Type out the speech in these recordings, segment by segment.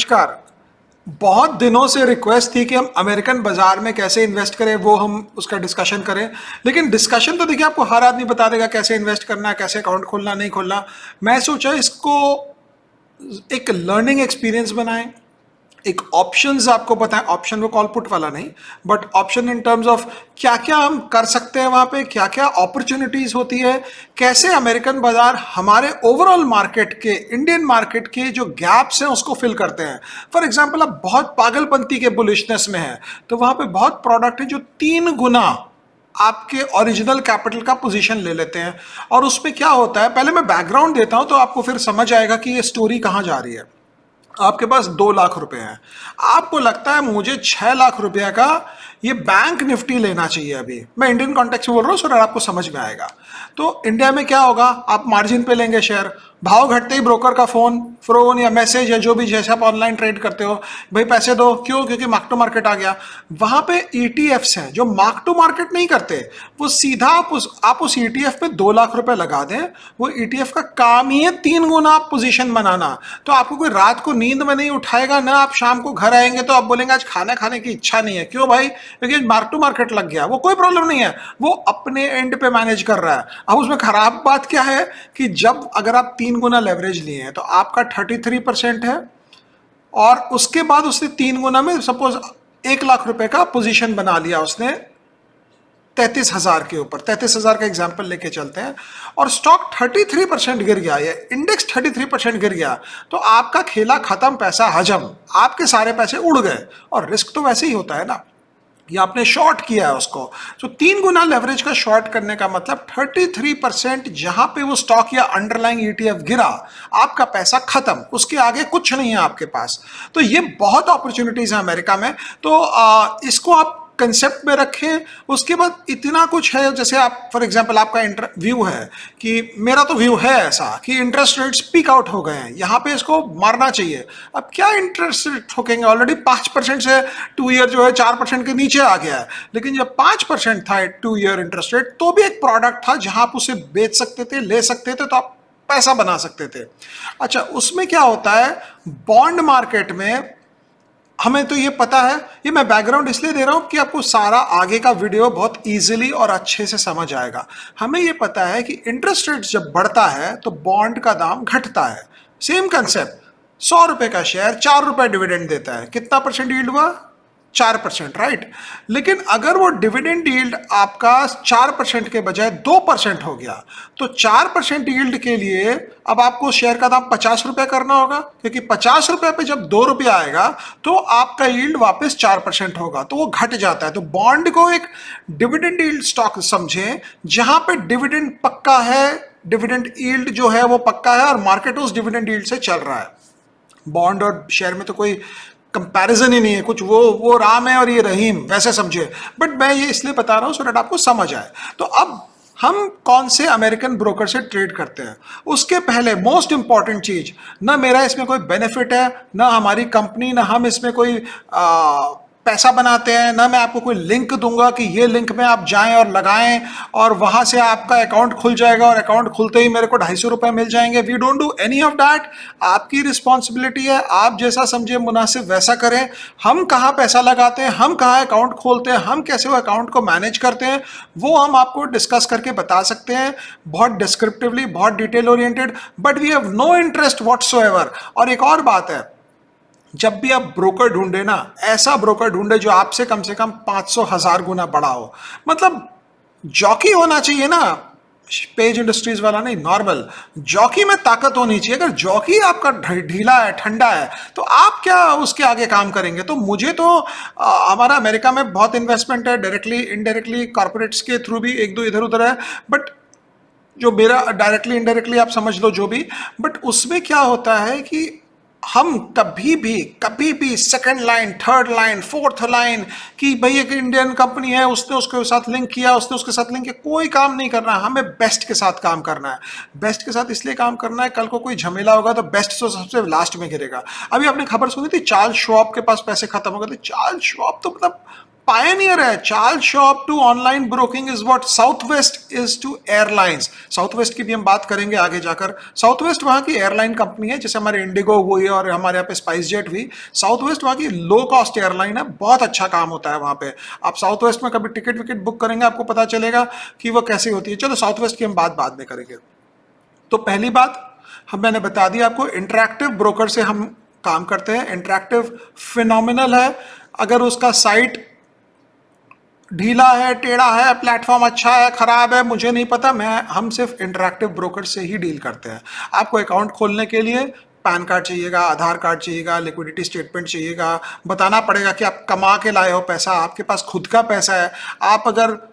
नमस्कार। बहुत दिनों से रिक्वेस्ट थी कि हम अमेरिकन बाजार में कैसे इन्वेस्ट करें, वो हम उसका डिस्कशन करें। लेकिन डिस्कशन तो देखिए, आपको हर आदमी बता देगा कैसे इन्वेस्ट करना है, कैसे अकाउंट खोलना नहीं खोलना। मैं सोचा इसको एक लर्निंग एक्सपीरियंस बनाएं, एक ऑप्शंस आपको बताएं। ऑप्शन वो कॉल पुट वाला नहीं, but option in terms of क्या क्या हम कर सकते हैं वहां पे, क्या क्या अपॉर्चुनिटीज होती है, कैसे अमेरिकन बाजार हमारे ओवरऑल मार्केट के, इंडियन मार्केट के जो गैप्स हैं उसको फिल करते हैं। फॉर एग्जांपल, आप बहुत पागलपंती के बुलिशनेस में है तो वहां पे बहुत प्रोडक्ट है जो 3 गुना आपके ओरिजिनल कैपिटल का पोजीशन ले लेते हैं। और उसमें क्या होता है, पहले मैं बैकग्राउंड देता हूं तो आपको फिर समझ आएगा कि ये स्टोरी कहां जा रही है। आपके पास 2 लाख रुपए हैं, आपको लगता है मुझे 6 लाख रुपया का ये बैंक निफ्टी लेना चाहिए। अभी मैं इंडियन कॉन्टेक्स्ट में बोल रहा हूँ, सो आपको समझ में आएगा। तो इंडिया में क्या होगा, आप मार्जिन पे लेंगे शेयर, भाव घटते ही ब्रोकर का फोन या मैसेज या जो भी, जैसे आप ऑनलाइन ट्रेड करते हो, भाई पैसे दो, क्यों? क्योंकि मार्क टू मार्केट आ गया। वहां पे ईटीएफ्स हैं जो मार्क टू मार्केट नहीं करते, वो सीधा आप उस ईटीएफ पे 2 लाख रुपए लगा दें, वो ईटीएफ का काम ही है 3 गुना पोजीशन बनाना। तो आपको कोई रात को नींद में नहीं उठाएगा ना, आप शाम को घर आएंगे तो आप बोलेंगे आज खाना खाने की इच्छा नहीं है। क्यों भाई? क्योंकि मार्क टू मार्केट लग गया। वो कोई प्रॉब्लम नहीं है, वो अपने एंड पे मैनेज कर रहा है। अब उसमें खराब बात क्या है कि जब अगर आप 3 गुना लेवरेज लिए हैं तो आपका 33% है, और उसके बाद उसने 3 गुना में सपोज 1 लाख रुपए का पोजीशन बना लिया उसने 33,000 के ऊपर। 33,000 का एग्जाम्पल लेके चलते हैं, और स्टॉक 33% गिर गया, या इंडेक्स 33% गिर गया, तो आपका खेला खत्म, पैसा हजम, आपके सारे पैसे उड़ गए। और रिस्क तो वैसे ही होता है ना, या आपने शॉर्ट किया है उसको। तो 3 गुना लेवरेज का शॉर्ट करने का मतलब 33% जहां पे वो स्टॉक या अंडरलाइंग ईटीएफ गिरा, आपका पैसा खत्म, उसके आगे कुछ नहीं है आपके पास। तो ये बहुत अपॉर्चुनिटीज है अमेरिका में। तो इसको आप कंसेप्ट में रखें। उसके बाद इतना कुछ है, जैसे आप फॉर एग्जांपल आपका व्यू है कि, मेरा तो व्यू है ऐसा कि इंटरेस्ट रेट्स पीक आउट हो गए हैं, यहां पे इसको मारना चाहिए। अब क्या इंटरेस्ट रेट ठोकेंगे, ऑलरेडी 5% से 2 ईयर जो है 4% के नीचे आ गया है। लेकिन जब 5% था 2 ईयर इंटरेस्ट रेट, तो भी एक प्रोडक्ट था जहां आप उसे बेच सकते थे, ले सकते थे, तो आप पैसा बना सकते थे। अच्छा, उसमें क्या होता है, बॉन्ड मार्केट में हमें तो ये पता है, ये मैं बैकग्राउंड इसलिए दे रहा हूं कि आपको सारा आगे का वीडियो बहुत इजीली और अच्छे से समझ आएगा। हमें ये पता है कि इंटरेस्ट रेट जब बढ़ता है तो बॉन्ड का दाम घटता है। सेम कंसेप्ट, 100 रुपए का शेयर 4 रुपए डिविडेंड देता है, कितना परसेंट यील्ड हुआ? 4%, राइट। लेकिन अगर वो डिविडेंड यील्ड आपका 4% के बजाय 2% हो गया, तो 4% यील्ड के लिए अब आपको शेयर का दाम 50 रुपए करना होगा, क्योंकि 50 रुपए पे जब 2 रुपया आएगा तो आपका यील्ड वापस 4% होगा, तो वो घट जाता है। तो बॉन्ड को एक डिविडेंड यील्ड स्टॉक समझें, जहां पे डिविडेंड पक्का है, डिविडेंड यील्ड जो है वो पक्का है, और मार्केट उस डिविडेंड यील्ड से चल रहा है। बॉन्ड और शेयर में तो कोई कंपैरिजन ही नहीं है कुछ, वो राम है और ये रहीम, वैसे समझे। बट मैं ये इसलिए बता रहा हूं सो दैट आपको समझ आए। तो अब हम कौन से अमेरिकन ब्रोकर से ट्रेड करते हैं, उसके पहले मोस्ट इंपॉर्टेंट चीज, ना मेरा इसमें कोई बेनिफिट है, ना हमारी कंपनी, ना हम इसमें कोई पैसा बनाते हैं, ना मैं आपको कोई लिंक दूंगा कि ये लिंक में आप जाएं और लगाएं और वहां से आपका अकाउंट खुल जाएगा और अकाउंट खुलते ही मेरे को 250 रुपए मिल जाएंगे। We don't do any of that. आपकी रिस्पॉन्सिबिलिटी है, आप जैसा समझे मुनासिब वैसा करें। हम कहाँ पैसा लगाते हैं, हम कहाँ अकाउंट खोलते हैं, हम कैसे वो अकाउंट को मैनेज करते हैं, वो हम आपको डिस्कस करके बता सकते हैं, बहुत डिस्क्रिप्टिवली, बहुत detail oriented, but we have no interest whatsoever. और एक और बात है, जब भी आप ब्रोकर ढूंढे ना, ऐसा ब्रोकर ढूंढे जो आपसे कम से कम 500,000 गुना बड़ा हो। मतलब जॉकी होना चाहिए ना, पेज इंडस्ट्रीज वाला नहीं, नॉर्मल जॉकी में ताकत होनी चाहिए। अगर जॉकी आपका ढीला है, ठंडा है, तो आप क्या उसके आगे काम करेंगे? तो मुझे तो हमारा अमेरिका में बहुत इन्वेस्टमेंट है, डायरेक्टली इनडायरेक्टली, कॉर्पोरेट्स के थ्रू भी एक दो इधर उधर है, बट जो मेरा डायरेक्टली इनडायरेक्टली आप समझ लो जो भी। बट उसमें क्या होता है कि हम कभी भी second line, third line, fourth line कि भाई एक इंडियन कंपनी है, उसने उसके साथ लिंक किया, उसने उसके साथ लिंक किया, कोई काम नहीं करना। हमें बेस्ट के साथ काम करना है। बेस्ट के साथ इसलिए काम करना है, कल को कोई झमेला होगा तो बेस्ट तो सबसे लास्ट में गिरेगा। अभी आपने खबर सुनी थी चार्ल्स श्वाब के पास पैसे खत्म हो गए थे। चार्ल्स श्वाब तो मतलब पायनियर है। Charles Schwab to online broking is what Southwest is to airlines. Southwest की भी हम बात करेंगे आगे जाकर। साउथ वेस्ट वहां की एयरलाइन कंपनी है, जैसे हमारे इंडिगो हुई और हमारे यहाँ पे स्पाइस जेट हुई। साउथ वेस्ट वहां की लो कॉस्ट एयरलाइन है, बहुत अच्छा काम होता है वहां पे। आप साउथ वेस्ट में कभी टिकट विकेट बुक करेंगे, आपको पता चलेगा कि वो कैसी होती है। चलो साउथ वेस्ट की हम बात बाद में करेंगे। तो पहली बात मैंने बता दी आपको, इंटरैक्टिव ब्रोकर से हम काम करते हैं। इंटरैक्टिव फिनोमिनल है। अगर उसका साइट ढीला है, टेढ़ा है, प्लेटफॉर्म अच्छा है, खराब है, मुझे नहीं पता, हम सिर्फ इंटरैक्टिव ब्रोकर से ही डील करते हैं। आपको अकाउंट खोलने के लिए पैन कार्ड चाहिएगा, आधार कार्ड चाहिएगा, लिक्विडिटी स्टेटमेंट चाहिएगा, बताना पड़ेगा कि आप कमा के लाए हो पैसा, आपके पास खुद का पैसा है। आप अगर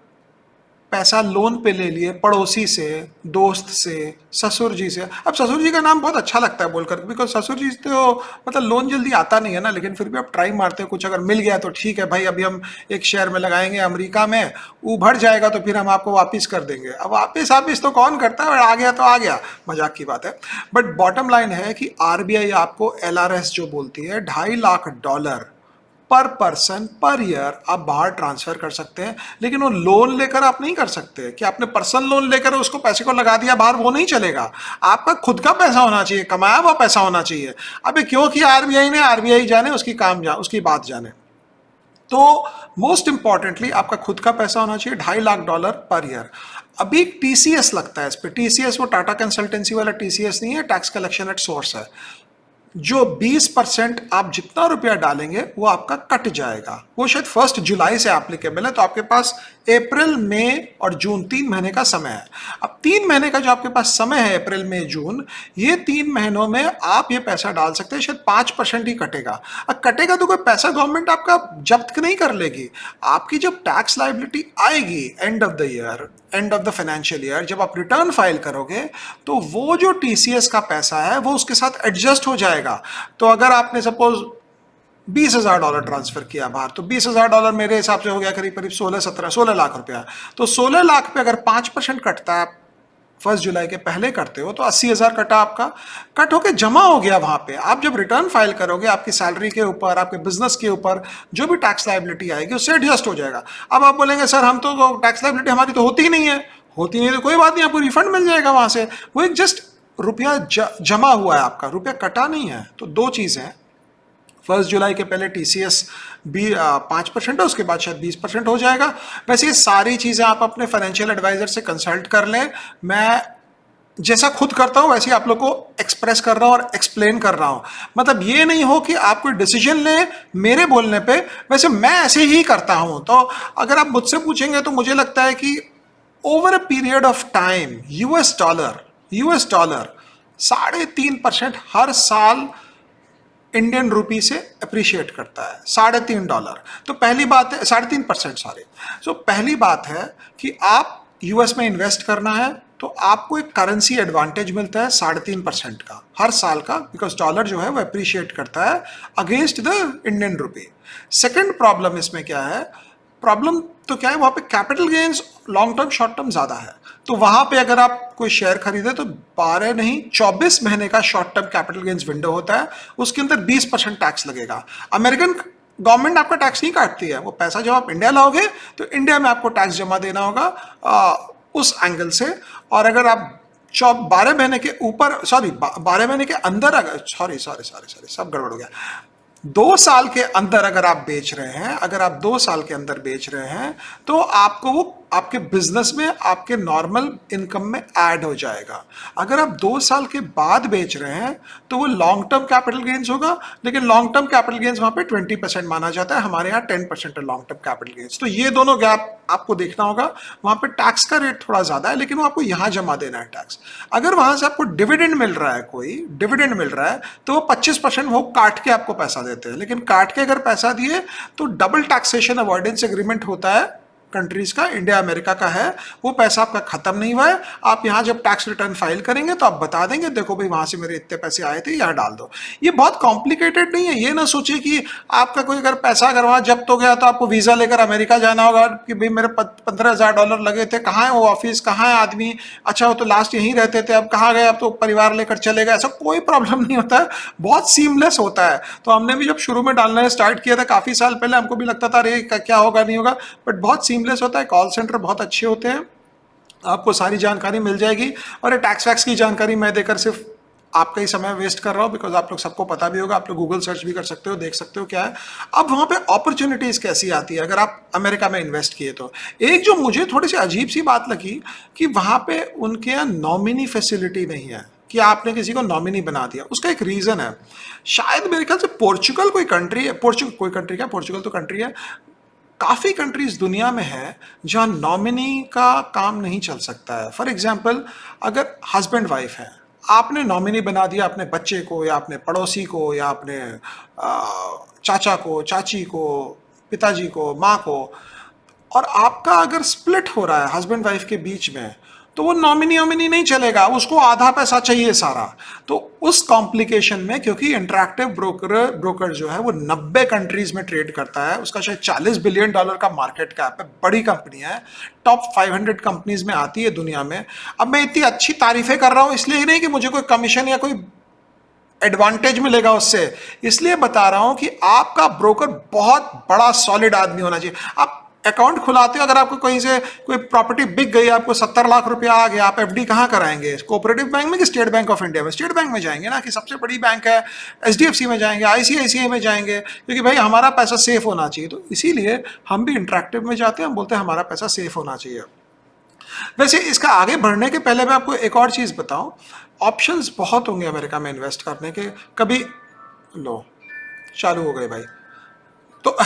पैसा लोन पे ले लिए पड़ोसी से, दोस्त से, ससुर जी से, अब ससुर जी का नाम बहुत अच्छा लगता है बोलकर, बिकॉज ससुर जी तो मतलब लोन जल्दी आता नहीं है ना, लेकिन फिर भी आप ट्राई मारते हो, कुछ अगर मिल गया तो ठीक है भाई, अभी हम एक शेयर में लगाएंगे अमेरिका में, उभर जाएगा तो फिर हम आपको वापस कर देंगे। अब वापस तो कौन करता है, आ गया तो आ गया, मजाक की बात है। बट बॉटम लाइन है कि आरबीआई आपको एलआरएस जो बोलती है, $2.5 लाख पर पर्सन पर ईयर आप बाहर ट्रांसफर कर सकते हैं। लेकिन वो लोन लेकर आप नहीं कर सकते कि आपने पर्सनल लोन लेकर उसको पैसे को लगा दिया बाहर, वो नहीं चलेगा। आपका खुद का पैसा होना चाहिए, कमाया हुआ पैसा होना चाहिए। अबे क्यों किया आरबीआई ने, आरबीआई जाने, उसकी बात जाने। तो मोस्ट इंपॉर्टेंटली आपका खुद का पैसा होना चाहिए, $2.5 लाख पर ईयर। अभी टीसीएस लगता है इस पे। टीसीएस वो टाटा कंसल्टेंसी वाला टीसीएस नहीं है, टैक्स कलेक्शन एट सोर्स है। जो 20% आप जितना रुपया डालेंगे वो आपका कट जाएगा। वो शायद 1 जुलाई से एप्लीकेबल है। तो आपके पास अप्रैल, मई और जून 3 महीने का समय है। अब 3 महीने का जो आपके पास समय है, अप्रैल, मई, जून, ये 3 महीनों में आप ये पैसा डाल सकते हैं। शायद 5% ही कटेगा। अब कटेगा तो कोई पैसा गवर्नमेंट आपका जब्त नहीं कर लेगी। आपकी जब टैक्स लायबिलिटी आएगी end of the year, end of the financial year, जब आप रिटर्न फाइल करोगे, तो वो जो टीसीएस का पैसा है वो उसके साथ एडजस्ट हो जाएगा। तो अगर आपने सपोज $20,000 ट्रांसफर किया बाहर, तो $20,000 मेरे हिसाब से हो गया करीब करीब 16 लाख रुपया। तो 16 लाख पे अगर 5% कटता है, 1 जुलाई के पहले करते हो, तो 80,000 कटा, आपका कट होके जमा हो गया वहां पे। आप जब रिटर्न फाइल करोगे, आपकी सैलरी के ऊपर, आपके बिजनेस के ऊपर जो भी टैक्स लायबिलिटी आएगी उससे एडजस्ट हो जाएगा। अब आप बोलेंगे सर हम तो टैक्स लायबिलिटी हमारी तो होती ही नहीं है। होती नहीं तो कोई बात नहीं, आपको रिफंड मिल जाएगा वहां से। वो एक जस्ट रुपया जमा हुआ है, आपका रुपया कटा नहीं है। तो दो चीजें हैं, 1 जुलाई के पहले टीसीएस भी 5% है, उसके बाद शायद 20% हो जाएगा। वैसे ये सारी चीजें आप अपने फाइनेंशियल एडवाइजर से कंसल्ट कर लें। मैं जैसा खुद करता हूं वैसे आप लोग को एक्सप्रेस कर रहा हूं और एक्सप्लेन कर रहा हूं। मतलब ये नहीं हो कि आप कोई डिसीजन लें मेरे बोलने पे, वैसे मैं ऐसे ही करता हूं। तो अगर आप मुझसे पूछेंगे तो मुझे लगता है कि over a period of time US dollar 3.5% हर साल इंडियन रूपी से अप्रिशिएट करता है। $3.5। तो पहली बात है 3.5%, सॉरी। तो पहली बात है कि आप यूएस में इन्वेस्ट करना है तो आपको एक करेंसी एडवांटेज मिलता है 3.5% का हर साल का, बिकॉज डॉलर जो है वो अप्रिशिएट करता है against the Indian rupee. Second problem इसमें क्या है, प्रॉब्लम तो क्या है, वहां पे capital gains long term short term ज्यादा है। तो वहां पे अगर आप कोई शेयर खरीदे तो 12 नहीं 24 महीने का short term capital gains window होता है, उसके अंदर 20% टैक्स लगेगा। अमेरिकन गवर्नमेंट आपका टैक्स नहीं काटती है, वो पैसा जब आप इंडिया लाओगे तो इंडिया में आपको टैक्स जमा देना होगा उस एंगल से। और अगर आप 12 महीने के ऊपर, सॉरी 12 महीने के अंदर, अगर सॉरी सब गड़बड़ हो गया, 2 साल के अंदर अगर आप बेच रहे हैं, अगर आप 2 साल के अंदर बेच रहे हैं, तो आपको वो आपके बिजनेस में, आपके नॉर्मल इनकम में ऐड हो जाएगा। अगर आप 2 साल के बाद बेच रहे हैं तो वो लॉन्ग टर्म कैपिटल गेन्स होगा, लेकिन लॉन्ग टर्म कैपिटल गेन्स वहां पे 20% माना जाता है, हमारे यहाँ 10% है लॉन्ग टर्म कैपिटल गेन्स। तो ये दोनों गैप आपको देखना होगा। वहां पे टैक्स का रेट थोड़ा ज्यादा है, लेकिन वो आपको यहां जमा देना है टैक्स। अगर वहां से आपको डिविडेंड मिल रहा है, कोई डिविडेंड मिल रहा है, तो वो 25% वो काट के आपको पैसा देते हैं। लेकिन काट के अगर पैसा दिए तो डबल टैक्सेशन अवॉइडेंस एग्रीमेंट होता है कंट्रीज का, इंडिया अमेरिका का है, वो पैसा आपका खत्म नहीं हुआ है। आप यहाँ जब टैक्स रिटर्न फाइल करेंगे तो आप बता देंगे देखो भाई वहां से मेरे इतने पैसे आए थे, यहाँ डाल दो। ये बहुत कॉम्प्लिकेटेड नहीं है। ये ना सोचिए कि आपका कोई अगर पैसा अगर वहां जब्त हो गया तो आपको वीजा लेकर अमेरिका जाना होगा कि भाई मेरे $15,000 लगे थे, कहाँ है वो ऑफिस, कहाँ है आदमी, अच्छा वो तो लास्ट यहीं रहते थे, अब कहाँ गए, अब तो परिवार लेकर चले गए। ऐसा कोई प्रॉब्लम नहीं होता है, बहुत सीमलेस होता है। तो हमने भी जब शुरू में डालना स्टार्ट किया था काफी साल पहले, हमको भी लगता था अरे क्या होगा नहीं होगा, बट बहुत सीमलेस होता है। कॉल सेंटर बहुत अच्छे होते हैं, आपको सारी जानकारी मिल जाएगी। और ये टैक्स वैक्स की जानकारी मैं देकर सिर्फ आपका ही समय वेस्ट कर रहा हूँ, बिकॉज आप लोग सबको पता भी होगा, आप लोग गूगल सर्च भी कर सकते हो, देख सकते हो क्या है। अब वहाँ पे अपॉर्चुनिटीज कैसी आती है अगर आप अमेरिका में इन्वेस्ट किए तो। एक जो मुझे थोड़ी सी अजीब सी बात लगी कि वहाँ पे उनके यहाँ नॉमिनी फैसिलिटी नहीं है कि आपने किसी को नॉमिनी बना दिया। उसका एक रीजन है, शायद मेरे ख्याल से पोर्चुगल कोई कंट्री है, पोर्चुगल तो कंट्री है, काफ़ी कंट्रीज दुनिया में है जहाँ नॉमिनी का काम नहीं चल सकता है। फॉर एग्जाम्पल अगर हस्बैंड वाइफ है, आपने नॉमिनी बना दिया अपने बच्चे को या अपने पड़ोसी को या अपने चाचा को, चाची को, पिताजी को, माँ को, और आपका अगर स्प्लिट हो रहा है हस्बैंड वाइफ के बीच में, तो वो नॉमिनी नहीं चलेगा, उसको आधा पैसा चाहिए सारा। तो उस कॉम्प्लिकेशन में, क्योंकि इंटरैक्टिव ब्रोकर जो है वो 90 कंट्रीज में ट्रेड करता है, उसका शायद $40 बिलियन का मार्केट कैप है, बड़ी कंपनी है, टॉप 500 कंपनीज में आती है दुनिया में। अब मैं इतनी अच्छी तारीफें कर रहा हूँ इसलिए नहीं कि मुझे कोई कमीशन या कोई एडवांटेज मिलेगा उससे, इसलिए बता रहा हूं कि आपका ब्रोकर बहुत बड़ा सॉलिड आदमी होना चाहिए। आप अकाउंट खुलाते हो, अगर आपको कहीं से कोई प्रॉपर्टी बिक गई, आपको 70 लाख रुपया आ गया, आप एफडी कहाँ कराएंगे? कोऑपरेटिव बैंक में कि स्टेट बैंक ऑफ इंडिया में? स्टेट बैंक में जाएंगे ना, कि सबसे बड़ी बैंक है एचडीएफसी में जाएंगे, आईसीआईसीआई में जाएंगे, क्योंकि भाई हमारा पैसा सेफ होना चाहिए। तो इसीलिए हम भी इंटरैक्टिव में जाते हैं, हम बोलते हैं हमारा पैसा सेफ होना चाहिए। वैसे इसका आगे बढ़ने के पहले मैं आपको एक और चीज़ बताऊं, ऑप्शंस बहुत होंगे अमेरिका में इन्वेस्ट करने के। कभी लो चालू हो गए भाई, तो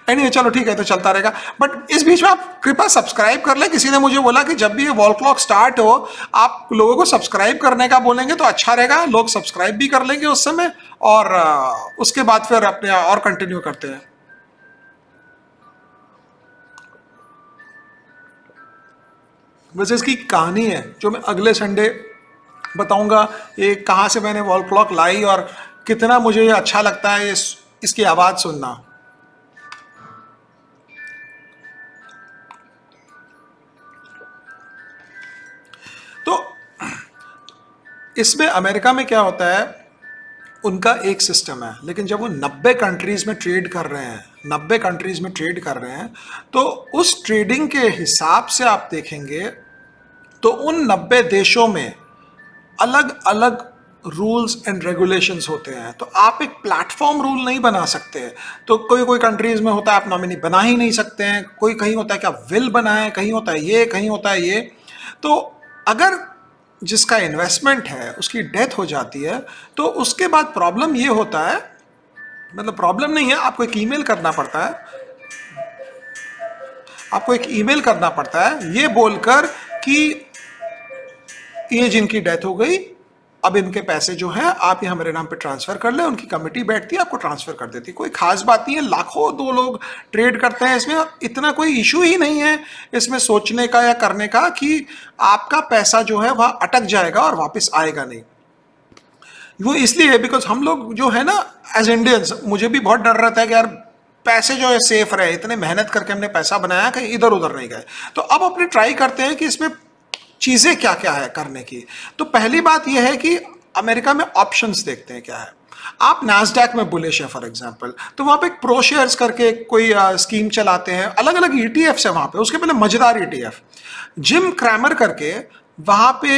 एनीवे चलो ठीक है, तो चलता रहेगा। बट इस बीच में आप कृपया सब्सक्राइब कर लें। किसी ने मुझे बोला कि जब भी ये वॉल क्लॉक स्टार्ट हो आप लोगों को सब्सक्राइब करने का बोलेंगे तो अच्छा रहेगा, लोग सब्सक्राइब भी कर लेंगे उस समय, और उसके बाद फिर अपने और कंटिन्यू करते हैं। वैसे इसकी कहानी है जो मैं अगले संडे बताऊंगा, ये कहाँ से मैंने वॉल क्लॉक लाई और कितना मुझे ये अच्छा लगता है इसकी आवाज़ सुनना। तो इसमें अमेरिका में क्या होता है, उनका एक सिस्टम है, लेकिन जब वो 90 कंट्रीज में ट्रेड कर रहे हैं, 90 कंट्रीज में ट्रेड कर रहे हैं, तो उस ट्रेडिंग के हिसाब से आप देखेंगे तो उन 90 देशों में अलग अलग रूल्स एंड रेगुलेशंस होते हैं। तो आप एक प्लेटफॉर्म रूल नहीं बना सकते। तो कोई कंट्रीज में होता है आप नॉमिनी बना ही नहीं सकते हैं, कोई कहीं होता है कि आप विल बनाएं, कहीं होता है ये, कहीं होता है ये। तो अगर जिसका इन्वेस्टमेंट है उसकी डेथ हो जाती है तो उसके बाद प्रॉब्लम ये होता है, मतलब प्रॉब्लम नहीं है, आपको एक ईमेल करना पड़ता है, आपको एक ईमेल करना पड़ता है ये बोलकर कि ये जिनकी डेथ हो गई, अब इनके पैसे जो हैं आप ये हमारे नाम पे ट्रांसफर कर ले। उनकी कमेटी बैठती है, आपको ट्रांसफर कर देती है। कोई खास बात नहीं है, लाखों दो लोग ट्रेड करते हैं इसमें, इतना कोई इशू ही नहीं है इसमें सोचने का या करने का कि आपका पैसा जो है वहां अटक जाएगा और वापस आएगा नहीं। वो इसलिए बिकॉज हम लोग जो है ना एज इंडियंस, मुझे भी बहुत डर रहता है कि यार पैसे जो है सेफ रहे, इतने मेहनत करके हमने पैसा बनाया कहीं इधर उधर नहीं गए। तो अब अपने ट्राई करते हैं कि इसमें चीजें क्या क्या है करने की। तो पहली बात यह है कि अमेरिका में ऑप्शंस देखते हैं क्या है। आप नैस्डैक में बुलिश है फॉर एग्जांपल, तो वहां पे एक प्रो शेयर्स करके कोई स्कीम चलाते हैं, अलग अलग ईटीएफ्स है वहां पे। उसके पहले मजेदार ईटीएफ जिम क्रैमर करके, वहां पे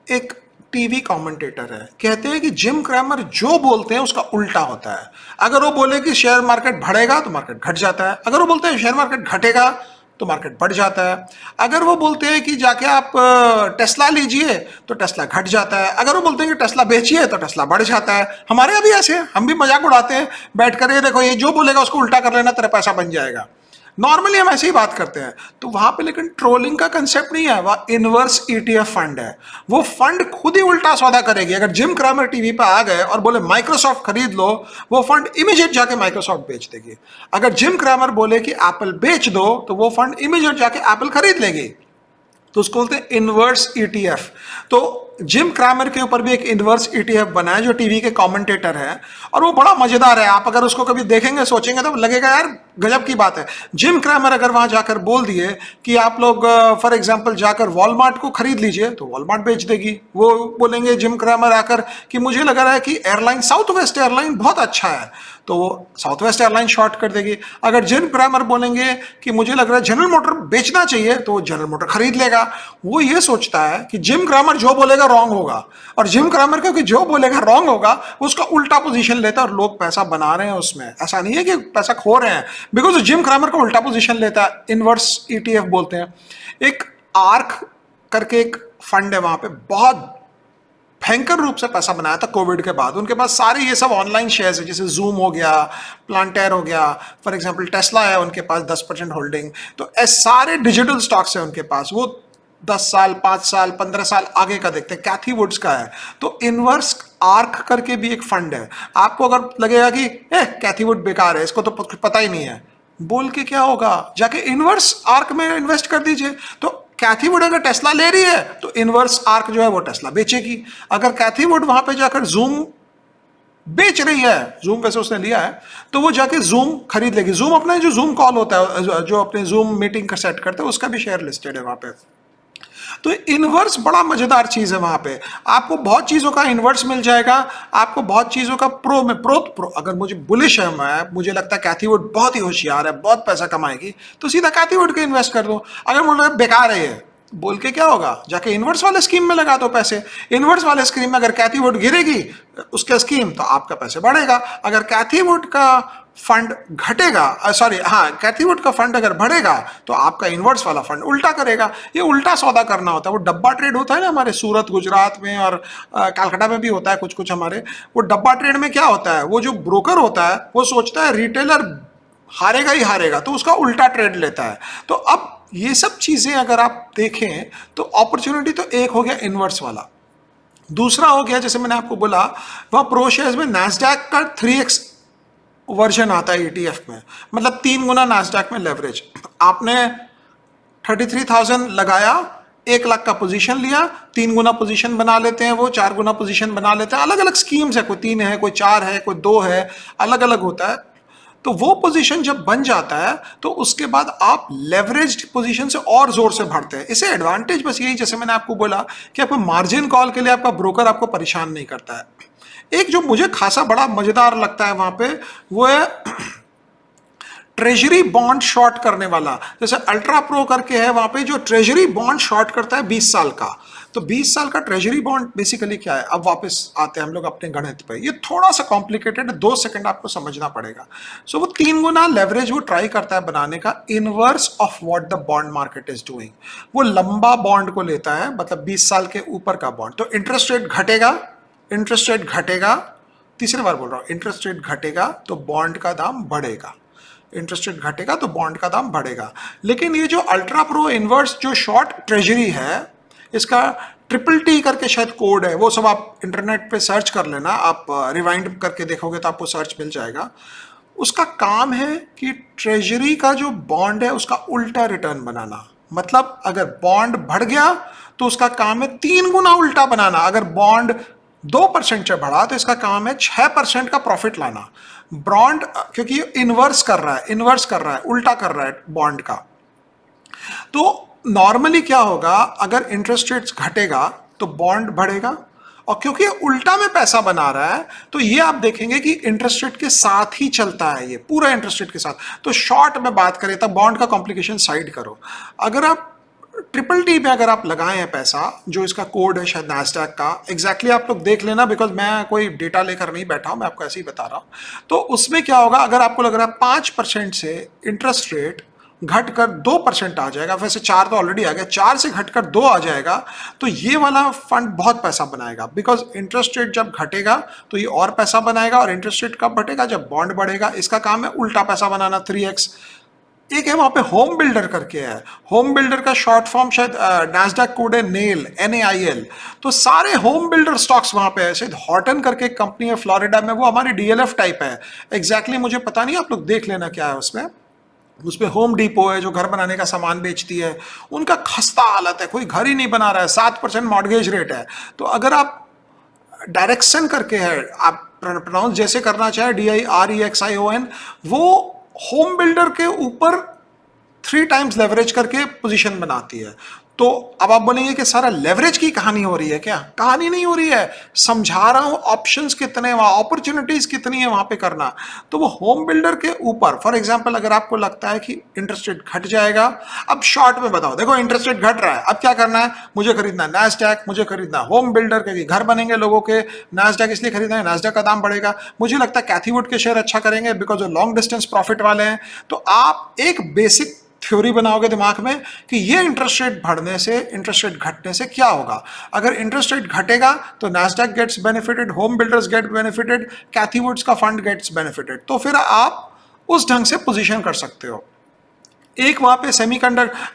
एक टीवी कमेंटेटर है, कहते हैं कि जिम क्रैमर जो बोलते हैं उसका उल्टा होता है। अगर वो बोले कि शेयर मार्केट बढ़ेगा तो मार्केट घट जाता है, अगर वो बोलते हैं शेयर मार्केट घटेगा तो मार्केट बढ़ जाता है, अगर वो बोलते हैं कि जाके आप टेस्ला लीजिए तो टेस्ला घट जाता है, अगर वो बोलते हैं कि टेस्ला बेचिए तो टेस्ला बढ़ जाता है। हमारे यहाँ भी ऐसे, हम भी मजाक उड़ाते हैं बैठ कर, ये देखो ये जो बोलेगा उसको उल्टा कर लेना तेरा पैसा बन जाएगा। नॉर्मली हम ऐसे ही बात करते हैं। तो वहां पे लेकिन ट्रोलिंग का कंसेप्ट नहीं है, वह इनवर्स ईटीएफ फंड है। वो फंड खुद ही उल्टा सौदा करेगी। अगर जिम क्रामर टीवी पे आ गए और बोले माइक्रोसॉफ्ट खरीद लो, वो फंड इमीडिएट जाके माइक्रोसॉफ्ट बेच देगी। अगर जिम क्रामर बोले कि एप्पल बेच दो, तो वो फंड इमीडिएट जाके एप्पल खरीद लेगी। तो उसको बोलते हैं इनवर्स ईटीएफ। तो जिम क्रामर के ऊपर भी एक इनवर्स ईटीएफ बना है, जो टीवी के कमेंटेटर है, और वो बड़ा मजेदार है। आप अगर उसको कभी देखेंगे, सोचेंगे, तो लगेगा यार गजब की बात है। जिम क्रामर अगर वहां जाकर बोल दिए कि आप लोग फॉर एग्जांपल जाकर वॉलमार्ट को खरीद लीजिए, तो वॉलमार्ट बेच देगी। वो बोलेंगे जिम क्रामर आकर कि मुझे लग रहा है कि एयरलाइन साउथ वेस्ट एयरलाइन बहुत अच्छा है, तो वो साउथ वेस्ट एयरलाइन शॉर्ट कर देगी। अगर जिम क्रामर बोलेंगे कि मुझे लग रहा है जनरल मोटर बेचना चाहिए, तो वो जनरल मोटर खरीद लेगा। वो ये सोचता है कि जिम क्रामर जो बोलेगा रॉन्ग होगा, और जिम क्रामर क्योंकि जो बोलेगा रॉन्ग होगा, वो उसका उल्टा पोजीशन लेता है और लोग पैसा बना रहे हैं उसमें। ऐसा नहीं है कि पैसा खो रहे हैं, बिकॉज जिम क्रामर का उल्टा पोजीशन लेता है। इनवर्स ईटीएफ बोलते हैं। एक आर्क करके एक फंड है, वहां पे बहुत भयंकर रूप से पैसा बनाया था कोविड के बाद। उनके पास सारे ये सब ऑनलाइन शेयर्स है, जैसे जूम हो गया, प्लांटेयर हो गया, फॉर एग्जांपल टेस्ला है उनके पास 10% होल्डिंग। तो ऐसे सारे डिजिटल स्टॉक्स है उनके पास। वो 10 साल, 5 साल, 15 साल आगे का देखते हैं। कैथी वुड्स का है। तो इनवर्स आर्क करके भी एक फंड है। आपको अगर लगेगा कि कैथी वुड बेकार है, इसको तो कुछ पता ही नहीं है, बोल के क्या होगा, जाके इनवर्स आर्क में इन्वेस्ट कर दीजिए। तो कैथी वुड अगर टेस्ला ले रही है, तो इनवर्स आर्क जो है वो टेस्ला बेचेगी। अगर कैथी वुड वहां पे जाकर जूम बेच रही है, जूम वैसे उसने लिया है, तो वो जाके जूम खरीद लेगी। जूम अपना जो जूम कॉल होता है, जो अपने जूम मीटिंग का सेट करते हैं, उसका भी शेयर लिस्टेड है वहां पे। तो इनवर्स बड़ा मजेदार चीज है। वहां पे आपको बहुत चीजों का इनवर्स मिल जाएगा। आपको बहुत चीजों का प्रो में प्रो अगर मुझे बुलिश है, मैं मुझे लगता है कैथी वुड बहुत ही होशियार है, बहुत पैसा कमाएगी, तो सीधा कैथी वुड के इन्वेस्ट कर दो। अगर मुझे बेकार है ये, बोल के क्या होगा, जाके इनवर्स वाले स्कीम में लगा दो पैसे। इनवर्स वाले स्कीम में अगर कैथी वुड गिरेगी उसके स्कीम, तो आपका पैसे बढ़ेगा। अगर कैथी वुड का फंड घटेगा, सॉरी हाँ, कैथी वुड का फंड अगर बढ़ेगा, तो आपका इनवर्स वाला फंड उल्टा करेगा। ये उल्टा सौदा करना होता है। वो डब्बा ट्रेड होता है ना हमारे सूरत गुजरात में, और कलकत्ता में भी होता है कुछ कुछ हमारे। वो डब्बा ट्रेड में क्या होता है, वो जो ब्रोकर होता है वो सोचता है रिटेलर हारेगा ही हारेगा, तो उसका उल्टा ट्रेड लेता है। तो अब ये सब चीजें अगर आप देखें, तो अपॉर्चुनिटी तो एक हो गया इनवर्स वाला। दूसरा हो गया, जैसे मैंने आपको बोला, वह प्रो शेयर्स में नैस्डैक का 3x वर्जन आता है ईटीएफ में, मतलब 3 गुना नैस्डैक में लेवरेज। आपने 33,000 लगाया, 1 लाख का पोजीशन लिया, 3 गुना पोजीशन बना लेते हैं, वो 4 गुना पोजीशन बना लेते हैं। अलग अलग स्कीम्स है, कोई 3 है, कोई 4 है, कोई 2 है, अलग अलग होता है। तो वो पोजीशन जब बन जाता है, तो उसके बाद आप लेवरेज्ड पोजीशन से और जोर से बढ़ते हैं। इसे एडवांटेज बस यही, जैसे मैंने आपको बोला कि आपको मार्जिन कॉल के लिए आपका ब्रोकर आपको परेशान नहीं करता है। एक जो मुझे खासा बड़ा मजेदार लगता है वहां पे, वो है ट्रेजरी बॉन्ड शॉर्ट करने वाला। जैसे अल्ट्रा प्रो करके है, वहां पे जो ट्रेजरी बॉन्ड शॉर्ट करता है 20 साल का। तो 20 साल का ट्रेजरी बॉन्ड बेसिकली क्या है, अब वापस आते हैं हम लोग अपने गणित पे। ये थोड़ा सा कॉम्प्लिकेटेड है, 2 सेकंड आपको समझना पड़ेगा। सो वो 3 गुना लेवरेज वो ट्राई करता है बनाने का, inverse of what the bond market is doing. वो लंबा बॉन्ड को लेता है, मतलब 20 साल के ऊपर का बॉन्ड। तो इंटरेस्ट रेट घटेगा, इंटरेस्ट रेट घटेगा, तीसरी बार बोल रहा हूं, इंटरेस्ट रेट घटेगा तो बॉन्ड का दाम बढ़ेगा। इंटरेस्ट रेट घटेगा तो बॉन्ड का दाम बढ़ेगा। लेकिन ये जो अल्ट्रा प्रो इनवर्स जो शॉर्ट ट्रेजरी है, इसका TTT करके शायद कोड है, वो सब आप इंटरनेट पे सर्च कर लेना, आप रिवाइंड करके देखोगे तो आपको सर्च मिल जाएगा। उसका काम है कि ट्रेजरी का जो बॉन्ड है उसका उल्टा रिटर्न बनाना। मतलब अगर बॉन्ड बढ़ गया तो उसका काम है 3 गुना उल्टा बनाना। अगर बॉन्ड 2% से बढ़ा, तो इसका काम है 6% का प्रॉफिट लाना। बॉन्ड क्योंकि ये इनवर्स कर रहा है, उल्टा कर रहा है बॉन्ड का। तो नॉर्मली क्या होगा, अगर इंटरेस्ट रेट्स घटेगा तो बॉन्ड बढ़ेगा, और क्योंकि उल्टा में पैसा बना रहा है, तो ये आप देखेंगे कि इंटरेस्ट रेट के साथ ही चलता है, ये पूरा इंटरेस्ट रेट के साथ। तो शॉर्ट में बात करें तब बॉन्ड का कॉम्प्लिकेशन साइड करो। अगर आप TTT पे अगर आप लगाए हैं पैसा, जो इसका कोड है शायद नैस्डैक का, एग्जैक्टली आप लोग देख लेना, बिकॉज मैं कोई डेटा लेकर नहीं बैठा हूं, मैं आपको ऐसे ही बता रहा हूं। तो उसमें क्या होगा, अगर आपको लग रहा है 5% से इंटरेस्ट रेट घटकर 2% आ जाएगा, वैसे 4 तो ऑलरेडी आ गया, 4 से घटकर 2 आ जाएगा, तो ये वाला फंड बहुत पैसा बनाएगा। बिकॉज इंटरेस्ट रेट जब घटेगा तो ये और पैसा बनाएगा, और इंटरेस्ट रेट कब घटेगा, जब बॉन्ड बढ़ेगा। इसका काम है उल्टा पैसा बनाना, 3x एक है वहां पे होम बिल्डर करके है, होम बिल्डर का शॉर्ट फॉर्म शायद नैस्डैक कोड है नेल, NAIL। तो सारे होम बिल्डर स्टॉक्स वहां पे है। शायद हॉटन करके एक कंपनी है फ्लोरिडा में, वो हमारी DLF टाइप है एग्जैक्टली, मुझे पता नहीं, आप लोग देख लेना क्या है उसमें। उसमें होम डिपो है जो घर बनाने का सामान बेचती है, उनका खस्ता हालत है, कोई घर ही नहीं बना रहा है, 7% मॉर्गेज रेट है। तो अगर आप डायरेक्शन करके है, आप प्रोनाउंस जैसे करना चाहे, DIREXION, वो होम बिल्डर के ऊपर 3 टाइम्स लेवरेज करके पोजीशन बनाती है। तो अब आप बोलेंगे कि सारा लेवरेज की कहानी हो रही है क्या? कहानी नहीं हो रही है, समझा रहा हूं ऑप्शंस कितने, वहां अपॉर्चुनिटीज कितनी है वहां पे करना। तो वो होम बिल्डर के ऊपर, फॉर एग्जांपल अगर आपको लगता है कि इंटरेस्ट रेट घट जाएगा, अब शॉर्ट में बताओ, देखो इंटरेस्ट रेट घट रहा है, अब क्या करना है, मुझे खरीदना नैस्डैक, मुझे खरीदना होम बिल्डर, क्योंकि घर बनेंगे लोगों के, नैस्डैक इसलिए खरीदना है, नैस्डैक का दाम बढ़ेगा, मुझे लगता है कैथी वुड के शेयर अच्छा करेंगे बिकॉज वो लॉन्ग डिस्टेंस प्रॉफिट वाले हैं। तो आप एक बेसिक थ्योरी बनाओगे दिमाग में कि ये इंटरेस्ट रेट बढ़ने से, इंटरेस्ट रेट घटने से क्या होगा। अगर इंटरेस्ट रेट घटेगा तो Nasdaq gets benefited, home builders get benefited, Cathie Woods का फंड गेट्स बेनिफिटेड। तो फिर आप उस ढंग से पोजीशन कर सकते हो। एक वहां पे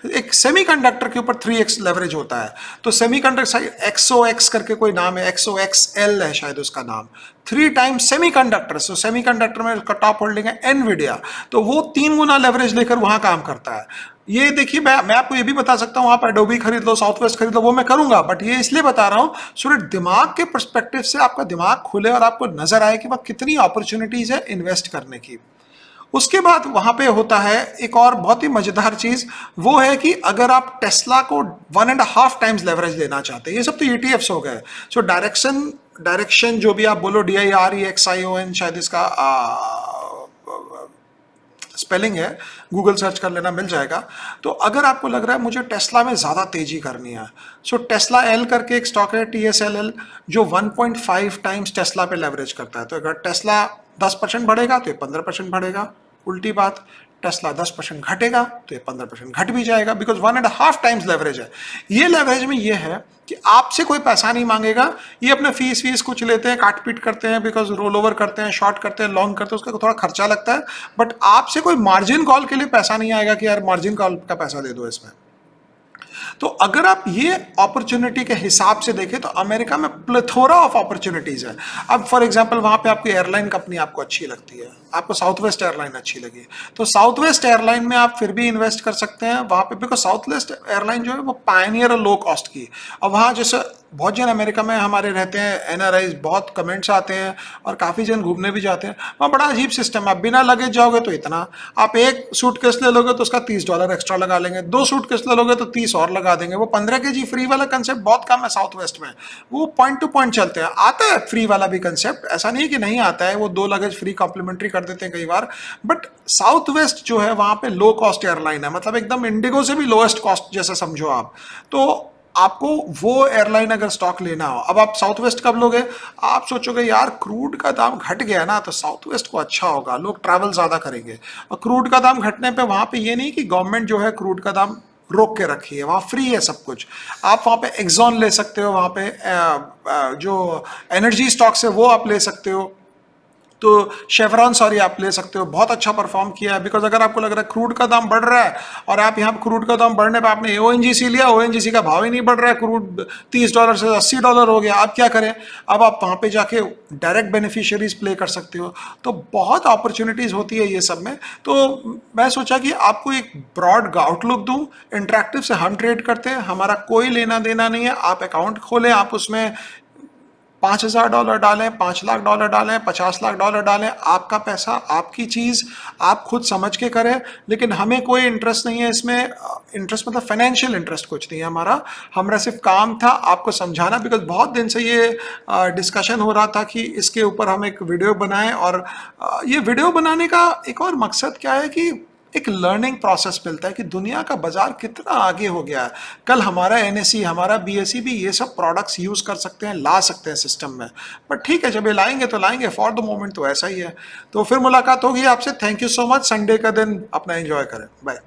एक सेमीकंडक्टर के ऊपर 3x लेवरेज होता है। तो सेमीकंडक्टर XOX करके कोई नाम है, XOXL है शायद उसका नाम, 3 टाइम्स सेमीकंडक्टर। सो सेमीकंडक्टर में उसका टॉप होल्डिंग है एनवीडिया, तो वो 3 गुना लेवरेज लेकर वहां काम करता है। ये देखिए, मैं आपको ये भी बता सकता हूँ, आप एडोबी खरीद लो, साउथवेस्ट खरीद लो, वो मैं करूंगा, बट ये इसलिए बता रहा हूँ सो दैट दिमाग के पर्सपेक्टिव से आपका दिमाग खुले और आपको नजर आए कि वह कितनी अपॉर्चुनिटीज है इन्वेस्ट करने की। उसके बाद वहां पे होता है एक और बहुत ही मजेदार चीज, वो है कि अगर आप टेस्ला को 1.5 टाइम्स लेवरेज लेना चाहते हैं, ये सब तो ETFs हो गए। सो डायरेक्शन जो भी आप बोलो, DIREXION शायद इसका स्पेलिंग है, गूगल सर्च कर लेना मिल जाएगा। तो अगर आपको लग रहा है मुझे टेस्ला में ज्यादा तेजी करनी है, सो टेस्ला एल करके एक स्टॉक है, TSLL, जो 1.5 टाइम्स टेस्ला पे लेवरेज करता है। तो अगर टेस्ला 10% बढ़ेगा तो ये 15% बढ़ेगा, उल्टी बात, टेस्ला 10% घटेगा तो ये 15% घट भी जाएगा, बिकॉज 1.5 टाइम्स लेवरेज है। ये लेवरेज में ये है कि आपसे कोई पैसा नहीं मांगेगा, ये अपने फीस कुछ लेते हैं, काट पीट करते हैं, बिकॉज रोल ओवर करते हैं, शॉर्ट करते हैं, लॉन्ग करते हैं, उसका थोड़ा खर्चा लगता है, बट आपसे कोई मार्जिन कॉल के लिए पैसा नहीं आएगा कि यार मार्जिन कॉल का पैसा दे दो इसमें। तो अगर आप ये अपॉर्चुनिटी के हिसाब से देखें तो अमेरिका में प्लेथोरा ऑफ अपॉर्चुनिटीज है। अब फॉर एग्जांपल वहां पे आपकी एयरलाइन कंपनी आपको अच्छी लगती है, आपको साउथवेस्ट एयरलाइन अच्छी लगी, तो साउथवेस्ट एयरलाइन में आप फिर भी इन्वेस्ट कर सकते हैं वहां पे, बिकॉज साउथवेस्ट एयरलाइन जो है वो पायनियर लो कॉस्ट की। और वहां जैसे बहुत जन अमेरिका में हमारे रहते हैं, NRIs, बहुत कमेंट्स आते हैं और काफ़ी जन घूमने भी जाते हैं, वहाँ बड़ा अजीब सिस्टम है। आप बिना लगेज जाओगे तो इतना, आप एक सूटकेस ले लोगे तो उसका $30 एक्स्ट्रा लगा लेंगे, 2 सूटकेस ले लोगे तो 30 और लगा देंगे। वो 15 kg फ्री वाला कंसेप्ट बहुत कम है साउथ वेस्ट में, वो पॉइंट टू पॉइंट चलते हैं। आता है फ्री वाला भी कंसेप्ट, ऐसा नहीं है कि नहीं आता है, वो 2 लगेज फ्री कॉम्प्लीमेंट्री कर देते हैं कई बार, बट साउथ वेस्ट जो है वहाँ पे लो कॉस्ट एयरलाइन है, मतलब एकदम इंडिगो से भी लोएस्ट कॉस्ट जैसा समझो आप। तो आपको वो एयरलाइन अगर स्टॉक लेना हो, अब आप साउथ वेस्ट कब लोगे, आप सोचोगे यार क्रूड का दाम घट गया ना तो साउथ वेस्ट को अच्छा होगा, लोग ट्रैवल ज्यादा करेंगे। और क्रूड का दाम घटने पे वहां पे ये नहीं कि गवर्नमेंट जो है क्रूड का दाम रोक के रखी है, वहाँ फ्री है सब कुछ। आप वहाँ पे एक्सॉन ले सकते हो, वहाँ पे जो एनर्जी स्टॉक्स है वो आप ले सकते हो, तो शेवरॉन सॉरी आप ले सकते हो, बहुत अच्छा परफॉर्म किया है। बिकॉज अगर आपको लग रहा है क्रूड का दाम बढ़ रहा है और आप यहाँ क्रूड का दाम बढ़ने पे आपने ONGC लिया, ONGC का भाव ही नहीं बढ़ रहा है, क्रूड $30 से $80 हो गया, आप क्या करें? अब आप वहाँ पे जाके डायरेक्ट बेनिफिशियरीज प्ले कर सकते हो। तो बहुत अपॉर्चुनिटीज होती है ये सब में। तो मैं सोचा कि आपको एक ब्रॉड आउटलुक दूं, इंटरेक्टिव से हम ट्रेड करते हैं, हमारा कोई लेना देना नहीं है। आप अकाउंट खोलें, आप उसमें $5,000 डालें, $5 लाख डालें, $50 लाख डालें, आपका पैसा, आपकी चीज़, आप खुद समझ के करें। लेकिन हमें कोई इंटरेस्ट नहीं है इसमें, इंटरेस्ट मतलब फाइनेंशियल इंटरेस्ट कुछ नहीं है हमारा सिर्फ काम था आपको समझाना, बिकॉज बहुत दिन से ये डिस्कशन हो रहा था कि इसके ऊपर हम एक वीडियो बनाएं। और ये वीडियो बनाने का एक और मकसद क्या है कि एक लर्निंग प्रोसेस मिलता है कि दुनिया का बाजार कितना आगे हो गया है। कल हमारा NSE, हमारा BSE भी ये सब प्रोडक्ट्स यूज कर सकते हैं, ला सकते हैं सिस्टम में। बट ठीक है, जब ये लाएंगे तो लाएंगे, फॉर द मोमेंट तो ऐसा ही है। तो फिर मुलाकात होगी आपसे। Thank you so much. Sunday का दिन अपना एंजॉय करें। बाय।